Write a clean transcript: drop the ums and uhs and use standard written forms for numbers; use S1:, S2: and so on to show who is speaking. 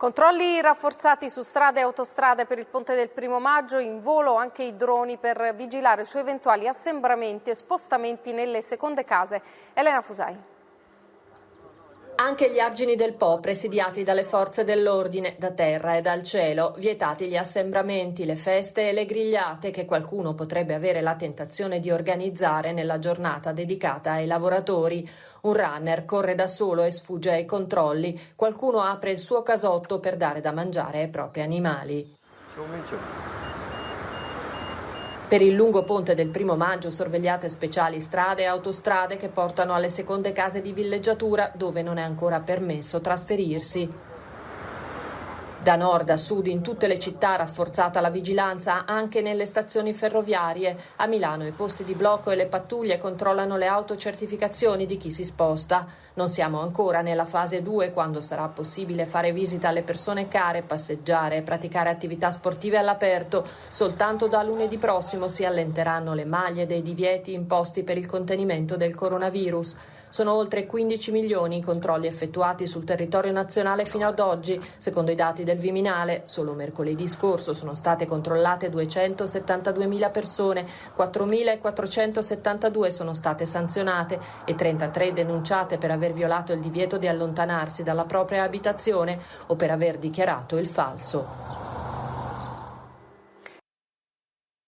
S1: Controlli rafforzati su strade e autostrade per il ponte del 1° maggio, in volo anche i droni per vigilare su eventuali assembramenti e spostamenti nelle seconde case. Elena Fusai.
S2: Anche gli argini del Po, presidiati dalle forze dell'ordine, da terra e dal cielo, vietati gli assembramenti, le feste e le grigliate che qualcuno potrebbe avere la tentazione di organizzare nella giornata dedicata ai lavoratori. Un runner corre da solo e sfugge ai controlli, qualcuno apre il suo casotto per dare da mangiare ai propri animali. Per il lungo ponte del 1° maggio sorvegliate speciali strade e autostrade che portano alle seconde case di villeggiatura dove non è ancora permesso trasferirsi. Da nord a sud in tutte le città rafforzata la vigilanza anche nelle stazioni ferroviarie. A Milano i posti di blocco e le pattuglie controllano le autocertificazioni di chi si sposta. Non siamo ancora nella fase 2, quando sarà possibile fare visita alle persone care, passeggiare e praticare attività sportive all'aperto. Soltanto da lunedì prossimo si allenteranno le maglie dei divieti imposti per il contenimento del coronavirus. Sono oltre 15 milioni i controlli effettuati sul territorio nazionale fino ad oggi. Secondo i dati del Viminale, solo mercoledì scorso sono state controllate 272.000 persone, 4.472 sono state sanzionate e 33 denunciate per aver violato il divieto di allontanarsi dalla propria abitazione o per aver dichiarato il falso.